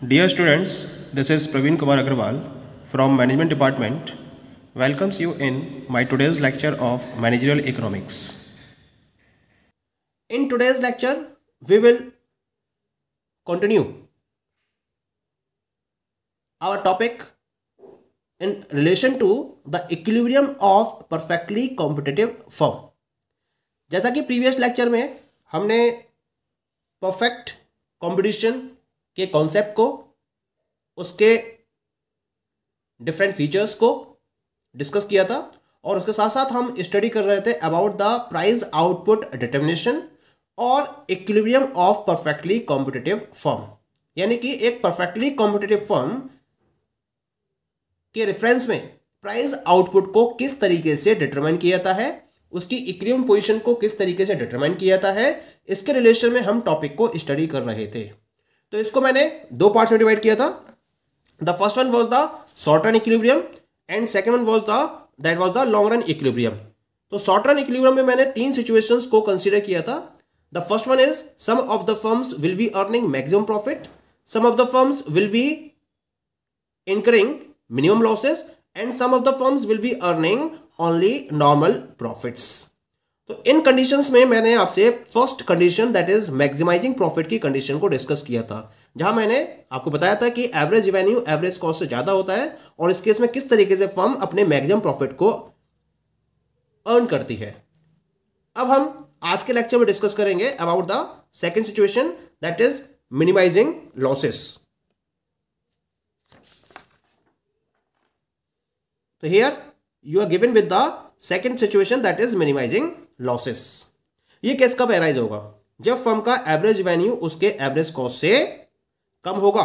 Dear students, this is Praveen Kumar Agarwal from Management Department. Welcomes you in my today's lecture of Managerial Economics. In today's lecture, we will continue our topic in relation to the equilibrium of perfectly competitive firm. जैसा कि previous lecture में हमने perfect competition के concept को, उसके different features को discuss किया था और उसके साथ साथ हम स्टडी कर रहे थे about the price output determination और equilibrium of perfectly competitive firm. यानी कि एक परफेक्टली कॉम्पिटिटिव फर्म के रेफरेंस में प्राइस आउटपुट को किस तरीके से डिटरमाइन किया जाता है, उसकी इक्विलिब्रियम पोजीशन को किस तरीके से डिटरमाइन किया जाता है, इसके रिलेशन में हम टॉपिक को स्टडी कर रहे थे। तो इसको मैंने दो पार्ट्स में डिवाइड किया था। The first one was the short run equilibrium and second one was the long run equilibrium. तो शॉर्ट रन इक्विलिब्रियम में मैंने तीन सिचुएशंस को कंसीडर किया था। The first one is some of the firms will be earning maximum profit, some of the firms will be incurring minimum losses and some of the firms will be earning only normal profits. तो इन conditions में मैंने आपसे first condition that is maximising profit की condition को discuss किया था, जहां मैंने आपको बताया था कि एवरेज रेवेन्यू एवरेज कॉस्ट से ज्यादा होता है और इस केस में किस तरीके से फर्म अपने मैक्सिमम प्रॉफिट को अर्न करती है। अब हम आज के लेक्चर में डिस्कस करेंगे about the second situation that is minimising losses. So here you are given with the second situation that is minimizing losses. ये केस कब एराइज होगा? जब फर्म का एवरेज रेवेन्यू उसके एवरेज कॉस्ट से कम होगा,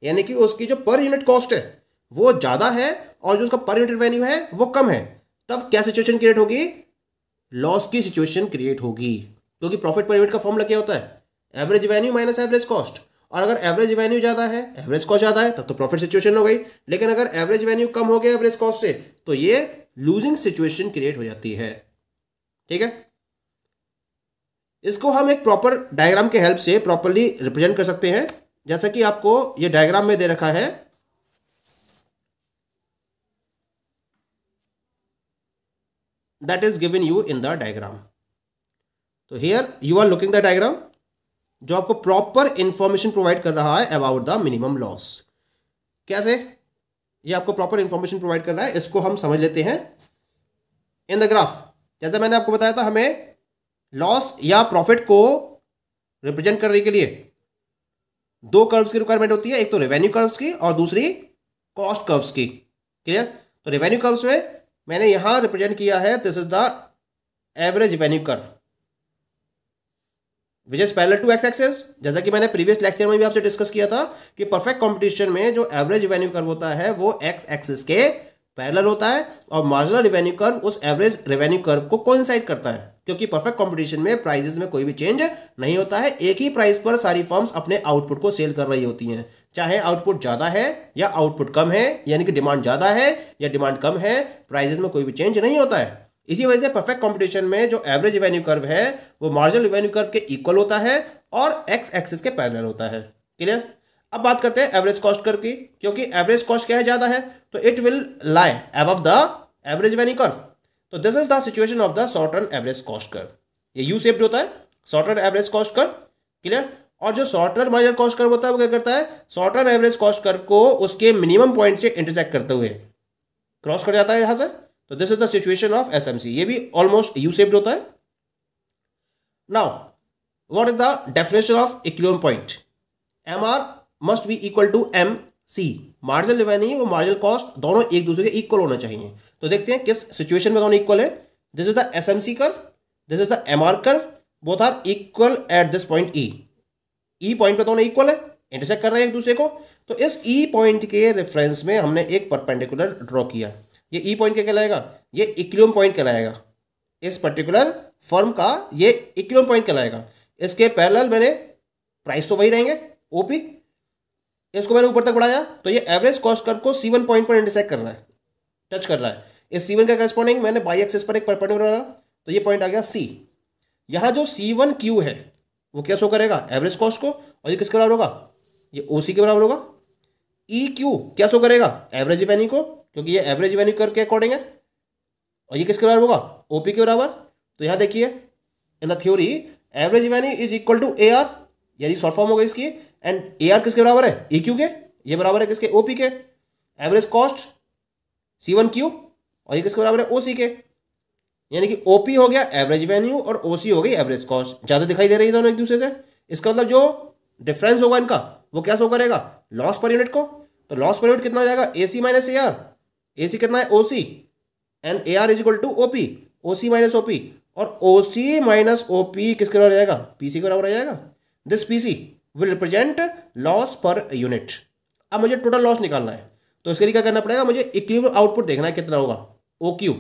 यानी कि उसकी जो पर यूनिट कॉस्ट है वो ज्यादा है और जो उसका पर यूनिट रेवेन्यू है वो कम है। तब क्या सिचुएशन क्रिएट होगी? लॉस की सिचुएशन क्रिएट होगी, क्योंकि प्रॉफिट पर यूनिट का फॉर्मूला क्या होता है? Average revenue minus average cost. और अगर एवरेज रेवेन्यू ज्यादा है एवरेज कॉस्ट ज्यादा है तब तो प्रॉफिट सिचुएशन हो गई। लेकिन अगर एवरेज रेवेन्यू कम हो गया एवरेज कॉस्ट से तो ये लूजिंग सिचुएशन क्रिएट हो जाती है। ठीक है, इसको हम एक प्रॉपर डायग्राम के हेल्प से प्रॉपरली रिप्रेजेंट कर सकते हैं, जैसा कि आपको ये डायग्राम में दे रखा है। That is given you in the diagram. तो here you are looking the diagram जो आपको प्रॉपर इंफॉर्मेशन प्रोवाइड कर रहा है अबाउट द मिनिमम लॉस। कैसे ये आपको प्रॉपर इंफॉर्मेशन प्रोवाइड कर रहा है, इसको हम समझ लेते हैं इन द ग्राफ। जैसा मैंने आपको बताया था, हमें लॉस या प्रॉफिट को रिप्रेजेंट करने के लिए दो कर्व्स की रिक्वायरमेंट होती है, एक तो रेवेन्यू कर्व्स की और दूसरी कॉस्ट कर्व्स की। क्लियर? तो रेवेन्यू कर्व्स में मैंने यहां रिप्रेजेंट किया है, this is the average revenue curve which is parallel to X axis. जैसा कि मैंने प्रीवियस लेक्चर में भी आपसे डिस्कस किया था कि परफेक्ट कंपटीशन में जो एवरेज रेवेन्यू कर्व होता है वो एक्स एक्सिस के पैरेलल होता है और मार्जिनल रेवेन्यू कर्व उस एवरेज रेवेन्यू कर्व को कोइंसाइड करता है, क्योंकि परफेक्ट कंपटीशन में प्राइसेस में कोई भी चेंज नहीं होता है। एक ही प्राइस पर सारी फर्म्स अपने आउटपुट को सेल कर रही होती हैं, चाहे आउटपुट ज्यादा है या आउटपुट कम है, यानी कि डिमांड ज्यादा है या डिमांड कम है, प्राइसेस में कोई भी चेंज नहीं होता है। इसी वजह से परफेक्ट कंपटीशन में जो एवरेज रेवेन्यू कर्व है वो मार्जिनल रेवेन्यू कर्व के इक्वल होता है और एक्स एक्सिस के पैरेलल होता है। क्लियर? अब बात करते हैं एवरेज कॉस्ट कर्व की, क्योंकि एवरेज कॉस्ट क्या है? ज्यादा है, तो it will lie above the average revenue curve. तो this is the situation of the short run average cost curve. ये यू शेप्ड होता है short run average cost curve. Clear? और जो short run marginal cost curve होता है वो क्या करता है? Short run average cost curve को उसके मिनिमम पॉइंट से इंटरसेक्ट करते हुए क्रॉस कर जाता है यहां से। तो this is the situation of SMC. ये भी ऑलमोस्ट यू शेप्ड होता है। Now what is the definition of equilibrium point? MR must be equal to M C. Marginal revenue और मार्जिनल कॉस्ट दोनों एक दूसरे के इक्वल होना चाहिए। तो देखते हैं किस सिचुएशन में दोनों इक्वल है। This is the SMC curve, this is the MR curve, both are equal at this point E. E point पे दोनों इक्वल है, इंटरसेक्ट कर रहे हैं एक दूसरे को। तो इस ई पॉइंट के रेफरेंस में हमने एक परपेंडिकुलर ड्रॉ किया। ये ई पॉइंट क्या कहलाएगा? ये इक्विलिब्रियम पॉइंट कहलाएगा। इस पर्टिकुलर फर्म का ये इक्विलिब्रियम पॉइंट कहलाएगा। इसके पैरेलल मैंने प्राइस तो वही रहेंगे ओपी, इसको मैंने ऊपर तक बढ़ाया तो ये एवरेज कॉस्ट कर्व को C1 पॉइंट पर इंटरसेक्ट कर रहा है, टच कर रहा है। इस C1 का करस्पॉन्डिंग मैंने बाई एक्सिस पर एक परपेंडिकुलर बनाया तो ये पॉइंट आ गया C। यहाँ जो C1Q है वो क्या शो करेगा? एवरेज कॉस्ट को। और ये किसके बराबर होगा? ये OC के बराबर होगा। ई क्यू क्या शो करेगा, एवरेज रिवेन्यू को, क्योंकि ये एवरेज रिवेन्यू कर्व के अकॉर्डिंग है, और ये किसके बराबर होगा, ओपी के बराबर। तो यहाँ देखिए in the theory average revenue is equal to A R, यानी शॉर्ट फॉर्म होगा इसकी, एंड ए आर किसके बराबर है, ई क्यू के, ये बराबर है किसके, ओपी के। एवरेज कॉस्ट C1Q और ये किसके बराबर है, ओसी के, यानी कि ओपी हो गया एवरेज रिवेन्यू और ओसी हो गई एवरेज कॉस्ट। ज़्यादा दिखाई दे रही है दोनों एक दूसरे से, इसका मतलब जो डिफरेंस होगा इनका वो क्या शो करेगा, लॉस पर यूनिट को। तो लॉस पर यूनिट कितना हो जाएगा, AC minus A R, AC कितना है OC, and A R is equal to OP, OC minus OP, और ओसी माइनस ओपी किसके बराबर रहेगा, पीसी के बराबर रहेगा। This PC will represent loss per unit. अब मुझे टोटल लॉस निकालना है, तो इसके लिए क्या करना पड़ेगा, मुझे इक्विलिब्रियम आउटपुट देखना है कितना होगा, OQ,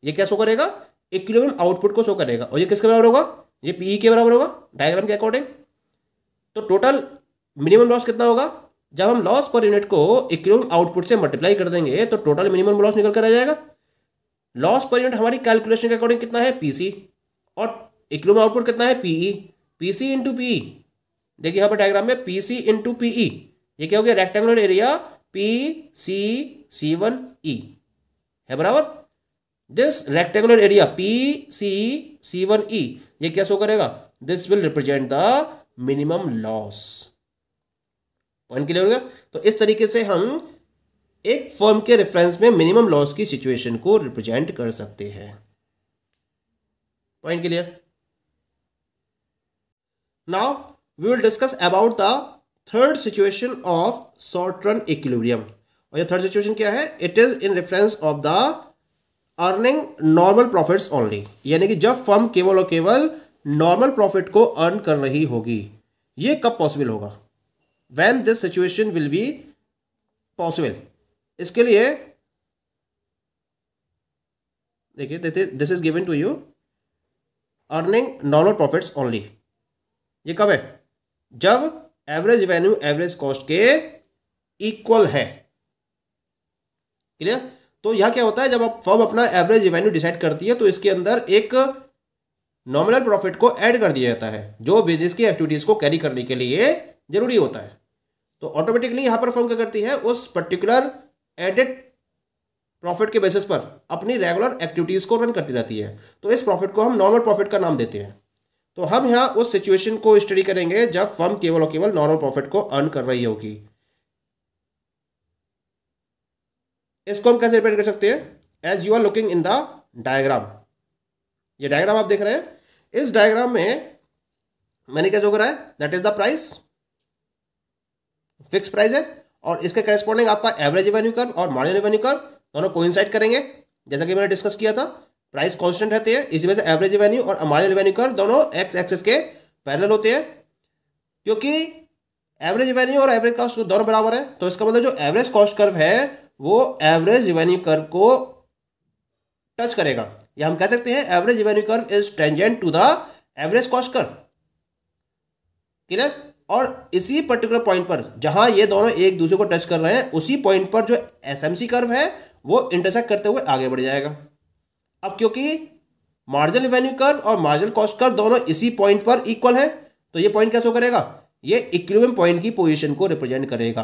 ये क्या शो करेगा, इक्विलिब्रियम आउटपुट को शो करेगा, और ये किसके बराबर होगा, ये PE के बराबर होगा डायग्राम के अकॉर्डिंग। तो टोटल मिनिमम लॉस कितना होगा, जब हम लॉस पर यूनिट को इक्विलिब्रियम आउटपुट से मल्टीप्लाई कर देंगे तो टोटल मिनिमम लॉस निकल कर आ जाएगा। लॉस पर यूनिट हमारी कैलकुलेशन के अकॉर्डिंग कितना है, PC, और इक्विलिब्रियम आउटपुट कितना है, PE, PC इंटू PE। देखिए यहाँ पर डायग्राम में PC इंटू PE, ये क्या हो गया, रेक्टेंगुलर एरिया PCC1E है बराबर। दिस रेक्टेंगुलर एरिया PCC1E ये क्या शो करेगा, this will represent the minimum loss. Point clear हो गया। तो इस तरीके से हम एक फर्म के रेफरेंस में मिनिमम लॉस की सिचुएशन को रिप्रेजेंट कर सकते हैं। Point clear. Now we will discuss about the third situation of short run equilibrium. और ये थर्ड सिचुएशन क्या है, it is in reference of the earning normal profits only, यानी कि जब फर्म केवल और केवल नॉर्मल प्रॉफिट को अर्न कर रही होगी। ये कब पॉसिबल होगा, when this situation will be possible. इसके लिए देखिए this is given to you earning normal profits only. ये कब है, जब एवरेज रेवेन्यू एवरेज कॉस्ट के इक्वल है। क्लियर। तो यह क्या होता है, जब आप फर्म अपना एवरेज रेवेन्यू डिसाइड करती है तो इसके अंदर एक नॉमिनल प्रॉफिट को ऐड कर दिया जाता है जो बिजनेस की एक्टिविटीज को कैरी करने के लिए जरूरी होता है। तो ऑटोमेटिकली यहां पर फर्म क्या करती है, उस पर्टिकुलर एडेड प्रॉफिट के बेसिस पर अपनी रेगुलर एक्टिविटीज को रन करती रहती है। तो इस प्रॉफिट को हम नॉर्मल प्रॉफिट का नाम देते हैं। तो हम यहाँ उस सिचुएशन को स्टडी करेंगे जब फर्म केवल और केवल नॉर्मल प्रॉफिट को अर्न कर रही होगी। इसको हम कैसे रिप्रेजेंट कर सकते हैं, as you are looking in the diagram. ये डायग्राम आप देख रहे हैं, इस डायग्राम में मैंने क्या जो करा है, that is the price, fix price है, और इसके करेस्पॉन्डिंग आपका एवरेज रेवेन्यू कर्व और मार्जिनल रेवेन्यू कर्व दोनों कोइंसाइड करेंगे। जैसा कि मैंने डिस्कस किया था, प्राइस कांस्टेंट रहते हैं, इसी वजह से एवरेज रेवेन्यू और मार्जिनल रेवेन्यू कर्व दोनों एक्स एक्सिस के पैरेलल होते हैं। क्योंकि एवरेज रेवेन्यू और एवरेज कॉस्ट दोनों बराबर है, तो इसका मतलब जो एवरेज कॉस्ट कर्व है वो एवरेज रेवेन्यू कर्व को टच करेगा, या हम कह सकते हैं average revenue curve is tangent to the average cost curve. Clear. और इसी पर्टिकुलर पॉइंट पर जहां ये दोनों एक दूसरे को टच कर रहे हैं, उसी पॉइंट पर जो एसएमसी कर्व है वो इंटरसेक्ट करते हुए आगे बढ़ जाएगा। अब क्योंकि मार्जिनल रेवेन्यू कर्व और मार्जिनल कॉस्ट कर्व दोनों इसी पॉइंट पर इक्वल है, तो ये पॉइंट क्या शो करेगा, ये इक्विलिब्रियम पॉइंट की पोजीशन को रिप्रेजेंट करेगा।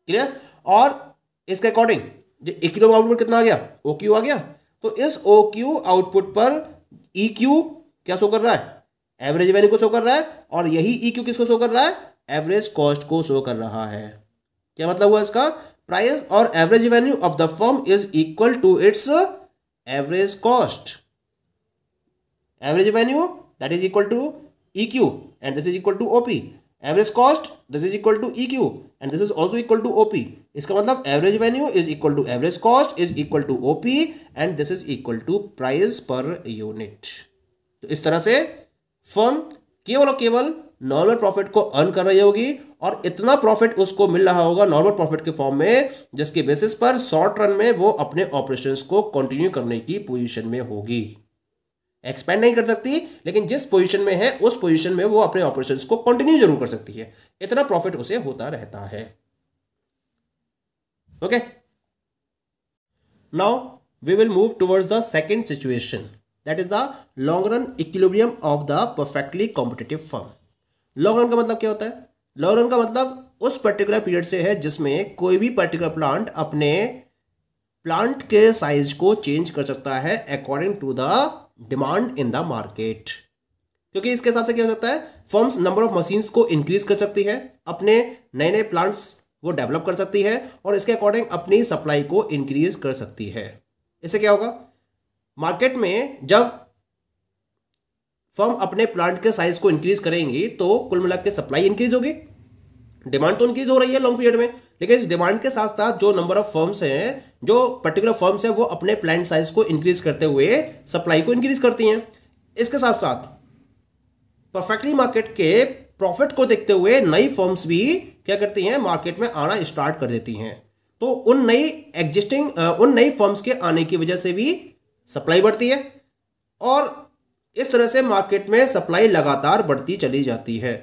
क्लियर। और इसके अकॉर्डिंग जो इक्विलिब्रियम आउटपुट कितना आ गया, OQ आ गया। तो इस OQ आउटपुट पर EQ क्या शो कर रहा है, एवरेज रेवेन्यू को शो कर रहा है, और यही EQ किसको शो कर रहा है, एवरेज कॉस्ट को शो कर रहा है। क्या मतलब हुआ इसका, प्राइस और average revenue of the firm is equal to its average cost. Average revenue that is equal to EQ and this is equal to OP. Average cost this is equal to EQ and this is also equal to OP. इसका मतलब average revenue is equal to average cost is equal to OP and this is equal to price per unit. तो इस तरह से firm केवल और केवल normal profit को अर्न कर रही होगी, और इतना प्रॉफिट उसको मिल रहा होगा नॉर्मल प्रॉफिट के फॉर्म में, जिसके बेसिस पर शॉर्ट रन में वो अपने ऑपरेशंस को कंटिन्यू करने की पोजीशन में होगी। एक्सपेंड नहीं कर सकती, लेकिन जिस पोजीशन में है उस पोजीशन में वो अपने ऑपरेशंस को कंटिन्यू जरूर कर सकती है। इतना प्रॉफिट उसे होता रहता है। Okay, now we will move towards the second situation, that is the long run equilibrium of the perfectly competitive firm. Long run का मतलब क्या होता है, लॉन्ग रन का मतलब उस पर्टिकुलर पीरियड से है जिसमें कोई भी पर्टिकुलर प्लांट अपने प्लांट के साइज को चेंज कर सकता है according to the demand in the market. क्योंकि इसके हिसाब से क्या हो सकता है, फर्म्स नंबर ऑफ मशीन्स को इंक्रीज कर सकती है, अपने नए नए प्लांट्स वो डेवलप कर सकती है और इसके अकॉर्डिंग अपनी सप्लाई को इंक्रीज कर सकती है। इससे क्या होगा, मार्केट में जब फर्म अपने प्लांट के साइज को इंक्रीज करेंगी तो कुल मिला के सप्लाई इंक्रीज होगी। डिमांड तो इंक्रीज हो रही है लॉन्ग पीरियड में, लेकिन इस डिमांड के साथ साथ जो नंबर ऑफ फर्म्स हैं, जो पर्टिकुलर फर्म्स हैं, वो अपने प्लांट साइज को इंक्रीज करते हुए सप्लाई को इंक्रीज करती हैं। इसके साथ साथ परफेक्टली मार्केट के प्रॉफिट को देखते हुए नई फर्म्स भी क्या करती हैं, मार्केट में आना स्टार्ट कर देती हैं। तो उन नई फर्म्स के आने की वजह से भी सप्लाई बढ़ती है और इस तरह से मार्केट में सप्लाई लगातार बढ़ती चली जाती है।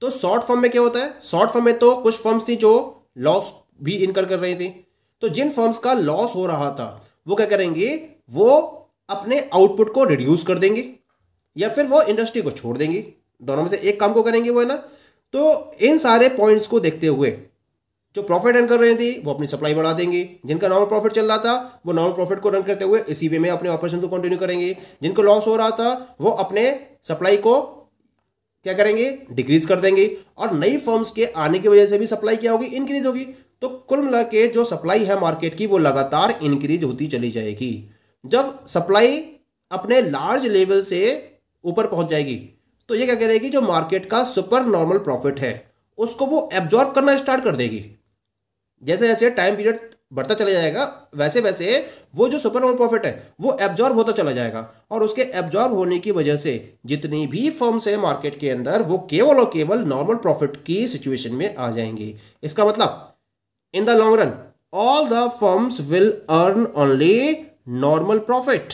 तो शॉर्ट फर्म में क्या होता है, शॉर्ट फर्म में तो कुछ फर्म्स थी जो लॉस भी इनकर कर रही थी। तो जिन फर्म्स का लॉस हो रहा था वो क्या करेंगे, वो अपने आउटपुट को रिड्यूस कर देंगे या फिर वो इंडस्ट्री को छोड़ देंगी। दोनों में से एक काम को करेंगे वो, है ना। तो इन सारे पॉइंट्स को देखते हुए जो प्रॉफिट अर्न कर रही थी वो अपनी सप्लाई बढ़ा देंगी, जिनका नॉर्मल प्रॉफिट चल रहा था वो नॉर्मल प्रॉफिट को रन करते हुए इसी वे में अपने ऑपरेशन को कंटिन्यू करेंगे, जिनको लॉस हो रहा था वो अपने सप्लाई को क्या करेंगे, डिक्रीज कर देंगे और नई फर्म्स के आने की वजह से भी सप्लाई क्या होगी, इंक्रीज होगी। तो कुल मिला के जो सप्लाई है मार्केट की वो लगातार इंक्रीज होती चली जाएगी। जब सप्लाई अपने लार्ज लेवल से ऊपर पहुंच जाएगी तो ये क्या करेगी, जो मार्केट का सुपर नॉर्मल प्रॉफिट है उसको वो एब्जॉर्ब करना स्टार्ट कर देगी। जैसे जैसे टाइम पीरियड बढ़ता चला जाएगा वैसे वैसे वो जो सुपर नॉर्मल प्रॉफिट है वो एब्जॉर्ब होता चला जाएगा और उसके एब्जॉर्ब होने की वजह से जितनी भी फर्म्स है मार्केट के अंदर वो केवल और केवल नॉर्मल प्रॉफिट की सिचुएशन में आ जाएंगी। इसका मतलब in the long run all the firms will earn only normal profit,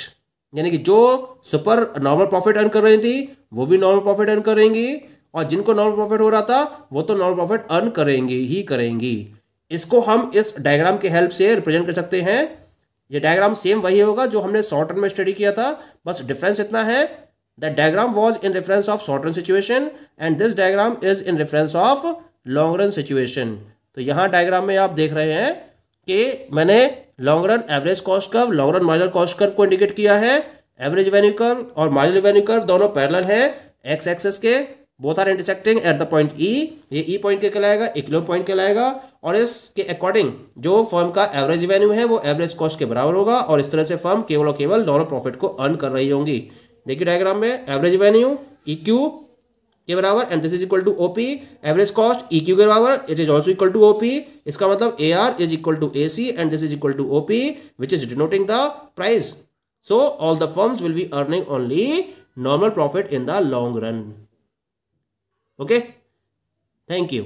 यानी कि जो सुपर नॉर्मल प्रॉफिट अर्न कर रही थी वो भी नॉर्मल प्रॉफिट अर्न करेंगी और जिनको नॉर्मल प्रॉफिट हो रहा था वो तो नॉर्मल प्रॉफिट अर्न करेंगे ही करेंगी। इसको हम इस डायग्राम के हेल्प से रिप्रेजेंट कर सकते हैं। ये डायग्राम सेम वही होगा जो हमने शॉर्ट रन में स्टडी किया था, बस डिफरेंस इतना है that diagram was in reference of short run situation and this diagram is in reference of long run situation. तो यहाँ डायग्राम में आप देख रहे हैं कि मैंने long run average cost curve, long run marginal cost curve को इंडिकेट किया है। एवरेज रेवेन्यू कर्व और मार्जिनल रेवेन्यू कर्व दोनों पैरेलल है एक्स एक्सिस के, both are intersecting at the point E. ये ई पॉइंट के कहलाएगा, इक्विलिब्रियम पॉइंट कहलाएगा और इसके अकॉर्डिंग जो फर्म का एवरेज रेवेन्यू है वो एवरेज कॉस्ट के बराबर होगा और इस तरह से फर्म केवल और केवल नॉर्मल प्रॉफिट को अर्न कर रही होंगी। देखिए डायग्राम में एवरेज रेवेन्यू ई क्यू के बराबर and this is equal to OP, average cost E Q के बराबर, it is also equal to OP. इसका मतलब A R is equal to A C and this is equal to OP which is denoting the price. So all the firms will be earning only normal profit in the long run. Okay, thank you.